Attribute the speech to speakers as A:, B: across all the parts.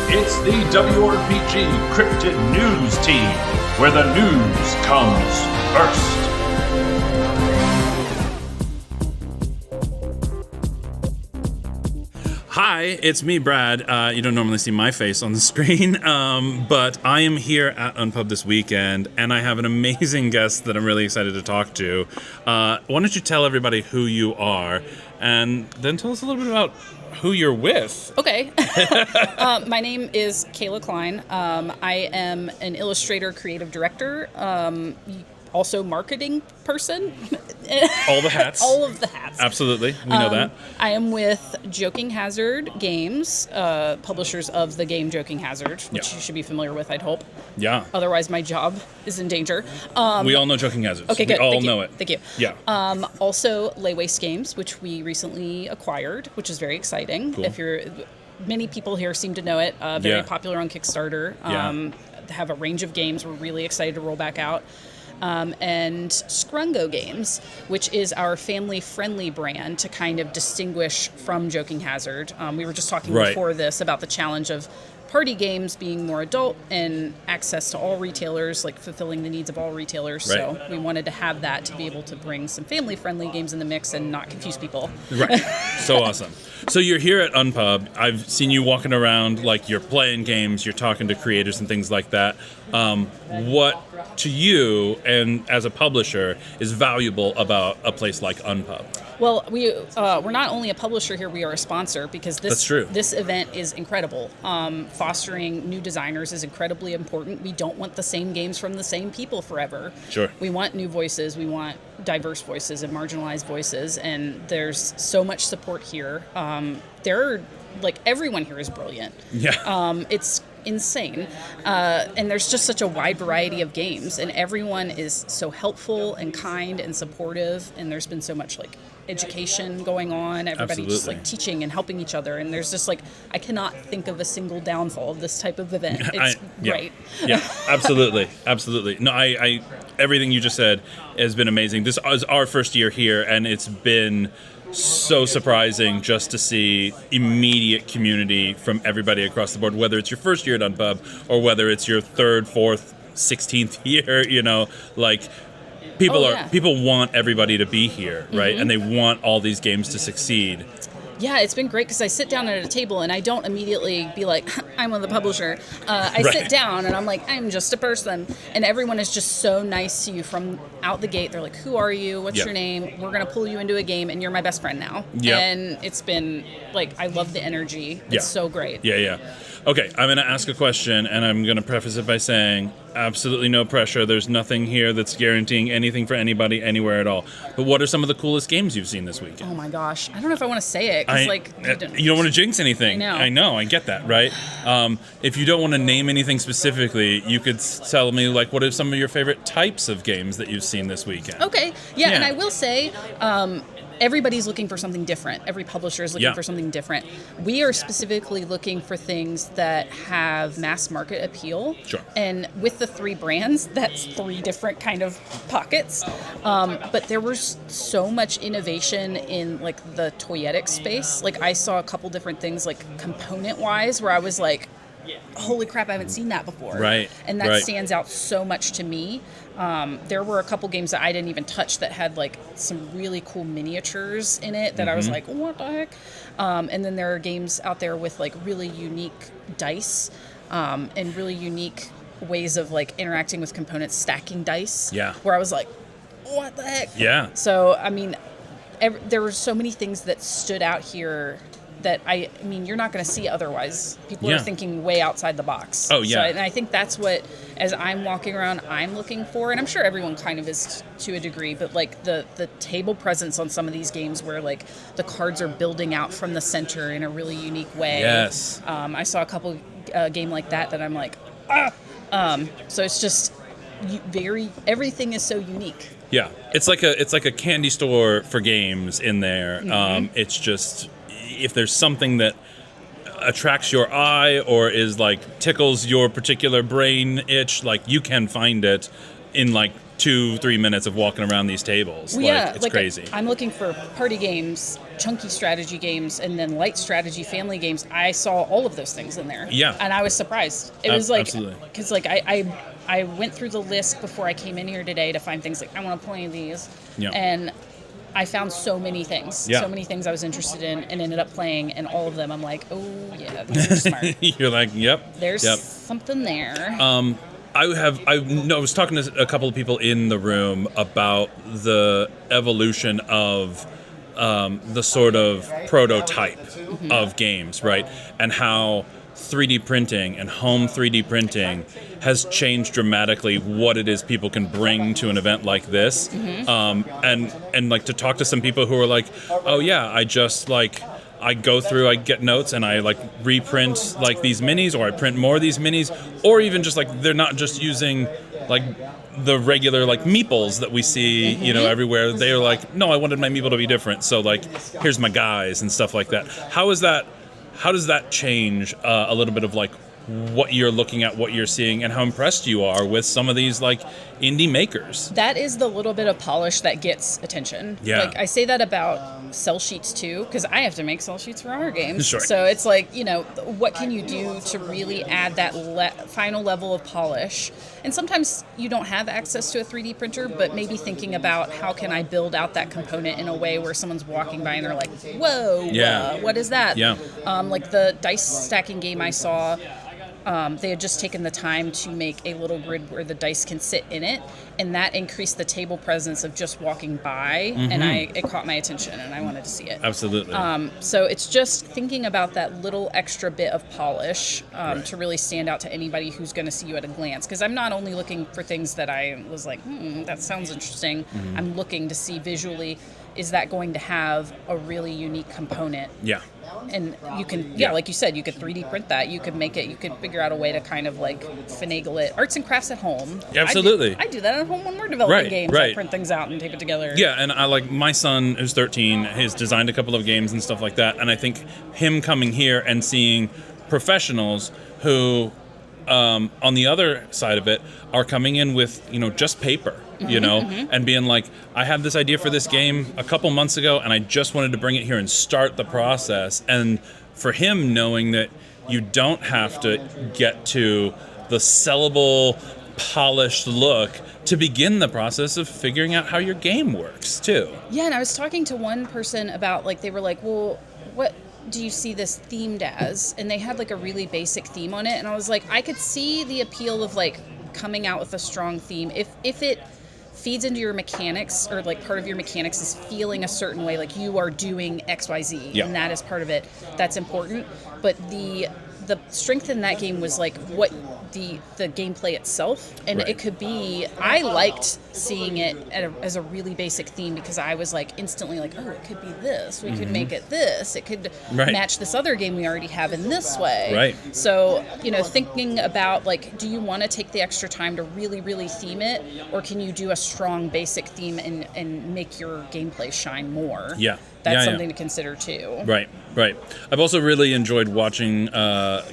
A: It's the WRPG Cryptid News Team, where the news comes first.
B: Hi, it's me, Brad. You don't normally see my face on the screen, but I am here at Unpub this weekend, and I have an amazing guest that I'm really excited to talk to. Why don't you tell everybody who you are, and then tell us a little bit about who you're with.
C: Okay. My name is Kayla Cline. I am an illustrator, creative director, also marketing person.
B: All the hats.
C: All of the hats.
B: Absolutely. We know that.
C: I am with Joking Hazard Games, publishers of the game Joking Hazard, which you should be familiar with, I'd hope.
B: Yeah.
C: Otherwise, my job is in danger.
B: We all know Joking Hazards.
C: Okay, good.
B: We all
C: Thank you.
B: know it.
C: Thank you.
B: Yeah.
C: Also, Lay Waste Games, which we recently acquired, which is very exciting.
B: Cool.
C: Many people here seem to know it. Very popular on Kickstarter. Have a range of games. We're really excited to roll back out. And Scrungo Games, which is our family-friendly brand to kind of distinguish from Joking Hazard. We were just talking before this about the challenge of party games being more adult and access to all retailers, like fulfilling the needs of all retailers.
B: Right.
C: So we wanted to have that to be able to bring some family-friendly games in the mix and not confuse people.
B: Right. So awesome. So you're here at Unpub. I've seen you walking around, like you're playing games, you're talking to creators and things like that. What to you and as a publisher is valuable about a place like Unpub?
C: Well, we're not only a publisher here, we are a sponsor because this event is incredible. Fostering new designers is incredibly important. We don't want the same games from the same people forever.
B: Sure.
C: We want new voices, we want diverse voices and marginalized voices, and there's so much support here. Everyone here is brilliant.
B: Yeah.
C: It's insane. And there's just such a wide variety of games, and everyone is so helpful and kind and supportive, and there's been so much education going on. Everybody just teaching and helping each other, and there's just I cannot think of a single downfall of this type of event. It's great.
B: Yeah, absolutely. No, I everything you just said has been amazing. This is our first year here, and it's been so surprising just to see immediate community from everybody across the board, whether it's your first year at Unpub or whether it's your third, fourth, 16th year, people want everybody to be here, right?
C: Mm-hmm.
B: And they want all these games to succeed.
C: Yeah, it's been great because I sit down at a table and I don't immediately be like, I'm the publisher. I sit down and I'm like, I'm just a person. And everyone is just so nice to you from out the gate. They're like, who are you? What's your name? We're going to pull you into a game and you're my best friend now.
B: Yep.
C: And it's been I love the energy. It's so great.
B: Yeah. Okay, I'm going to ask a question, and I'm going to preface it by saying absolutely no pressure. There's nothing here that's guaranteeing anything for anybody anywhere at all. But what are some of the coolest games you've seen this weekend?
C: Oh my gosh. I don't know if I want to say it.
B: You don't want to jinx anything. I know. I get that, right? If you don't want to name anything specifically, you could tell me, what are some of your favorite types of games that you've seen this weekend?
C: Okay. Yeah. And I will say... everybody's looking for something different. Every publisher is looking for something different. We are specifically looking for things that have mass market appeal.
B: Sure.
C: And with the three brands, that's three different kind of pockets. But there was so much innovation in the toyetic space. I saw a couple different things component-wise where I was like, holy crap, I haven't seen that before.
B: Right.
C: And that stands out so much to me. There were a couple games that I didn't even touch that had some really cool miniatures in it that I was like, what the heck? And then there are games out there with really unique dice and really unique ways of interacting with components, stacking dice.
B: Yeah.
C: Where I was like, what the heck?
B: Yeah.
C: So, I mean, there were so many things that stood out here that you're not going to see otherwise. People are thinking way outside the box.
B: Oh, yeah.
C: And I think that's what, as I'm walking around, I'm looking for, and I'm sure everyone kind of is to a degree, but the table presence on some of these games where the cards are building out from the center in a really unique way.
B: Yes.
C: I saw a couple game like that I'm like, so it's just everything is so unique.
B: Yeah. It's like a candy store for games in there.
C: Mm-hmm.
B: It's just, if there's something that attracts your eye or is tickles your particular brain itch, you can find it in 2-3 minutes of walking around these tables.
C: Well,
B: It's crazy.
C: I'm looking for party games chunky strategy games and then light strategy family games, I saw all of those things in there.
B: Yeah.
C: And I was surprised. It was like,
B: absolutely.
C: because like I went through the list before I came in here today to find things like, I want to play these.
B: Yeah.
C: And I found so many things,
B: Yeah.
C: so many things I was interested in, and ended up playing, and all of them I'm like, oh yeah, these are smart.
B: You're like, yep.
C: There's
B: yep.
C: something there.
B: I was talking to a couple of people in the room about the evolution of the sort of prototype of games, right? And how 3D printing and home 3D printing has changed dramatically what it is people can bring to an event like this. And like to talk to some people who are like, oh yeah, I go through, I get notes, and I like reprint like these minis, or I print more of these minis, or even just like they're not just using like the regular like meeples that we see, you know, everywhere. They're like, no, I wanted my meeple to be different, so like here's my guys and stuff like that. How does that change a little bit of like what you're looking at, what you're seeing, and how impressed you are with some of these like indie makers?
C: That is the little bit of polish that gets attention.
B: Yeah.
C: Like I say that about cell sheets too, because I have to make cell sheets for our games.
B: Sure.
C: So it's like, you know, what can you do to really add that final level of polish? And sometimes you don't have access to a 3D printer, but maybe thinking about how can I build out that component in a way where someone's walking by and they're like, whoa, what is that?
B: Yeah.
C: Like the dice stacking game I saw, they had just taken the time to make a little grid where the dice can sit in it, and that increased the table presence of just walking by, and it caught my attention, and I wanted to see it.
B: Absolutely.
C: So it's just thinking about that little extra bit of polish to really stand out to anybody who's going to see you at a glance, because I'm not only looking for things that I was like, that sounds interesting. I'm looking to see visually, is that going to have a really unique component?
B: Yeah.
C: And you can, like you said, you could 3D print that. You could make it, you could figure out a way to kind of like finagle it. Arts and crafts at home.
B: Absolutely.
C: I do that at home when we're developing games.
B: Right.
C: I print things out and tape it together.
B: Yeah, and I like my son who's 13 has designed a couple of games and stuff like that. And I think him coming here and seeing professionals who, on the other side of it, are coming in with, you know, just paper. You know, and being like, I had this idea for this game a couple months ago, and I just wanted to bring it here and start the process. And for him, knowing that you don't have to get to the sellable, polished look to begin the process of figuring out how your game works, too.
C: Yeah, and I was talking to one person about, like, they were like, well, what do you see this themed as? And they had, like, a really basic theme on it. And I was like, I could see the appeal of, like, coming out with a strong theme. If it feeds into your mechanics, or like part of your mechanics is feeling a certain way, like you are doing XYZ, and that is part of it, that's important. But the strength in that game was like what the gameplay itself, and it could be, I liked seeing it as a really basic theme, because I was like instantly like, oh, it could be this, we could make it this, it could match this other game we already have in this way. So, you know, thinking about like, do you want to take the extra time to really, really theme it, or can you do a strong basic theme and make your gameplay shine more? That's something to consider too. Right.
B: I've also really enjoyed watching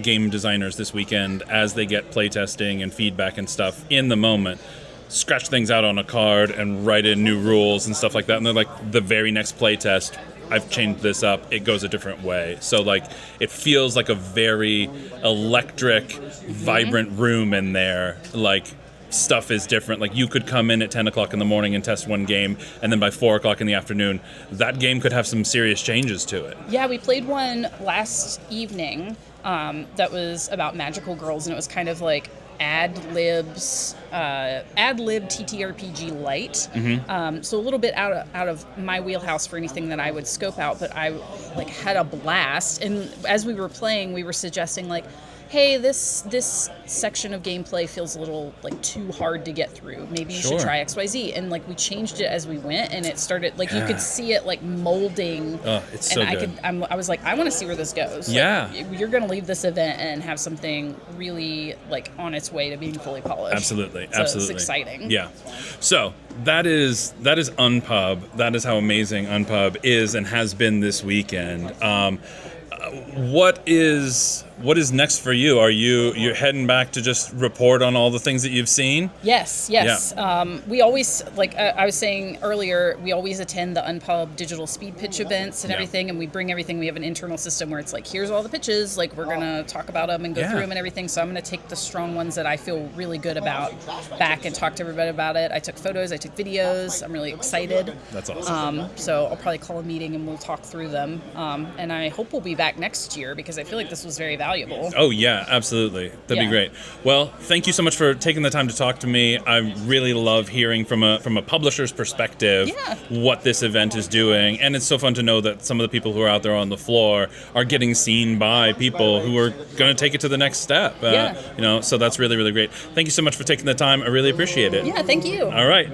B: game designers this weekend as they get playtesting and feedback and stuff in the moment, scratch things out on a card and write in new rules and stuff like that. And they're like, the very next playtest, I've changed this up, it goes a different way. So like, it feels like a very electric, vibrant room in there. Like, stuff is different. Like, you could come in at 10 o'clock in the morning and test one game, and then by 4 o'clock in the afternoon, that game could have some serious changes to it.
C: Yeah, we played one last evening that was about magical girls, and it was kind of like ad-lib TTRPG light. So a little bit out of my wheelhouse for anything that I would scope out, but I like had a blast. And as we were playing, we were suggesting like, hey, this section of gameplay feels a little like too hard to get through. Maybe you should try XYZ. And like we changed it as we went, and it started like you could see it like molding.
B: Oh, it's so good.
C: I was like, I want to see where this goes.
B: Yeah,
C: like, you're gonna leave this event and have something really like on its way to being fully polished.
B: Absolutely.
C: It's exciting.
B: Yeah. So that is Unpub. That is how amazing Unpub is and has been this weekend. What what is next for you? Are you're heading back to just report on all the things that you've seen?
C: Yes.
B: Yeah.
C: We always, like I was saying earlier, we always attend the Unpub digital speed pitch events and everything, and we bring everything. We have an internal system where it's like, here's all the pitches, like we're going to talk about them and go through them and everything. So I'm going to take the strong ones that I feel really good about back and talk to everybody about it. I took photos, I took videos. I'm really excited.
B: That's awesome.
C: So I'll probably call a meeting and we'll talk through them. And I hope we'll be back next year because I feel like this was very valuable.
B: Oh, yeah, absolutely. That'd be great. Well, thank you so much for taking the time to talk to me. I really love hearing from a publisher's perspective what this event is doing. And it's so fun to know that some of the people who are out there on the floor are getting seen by people who are going to take it to the next step. So that's really, really great. Thank you so much for taking the time. I really appreciate it.
C: Yeah, thank you.
B: All right.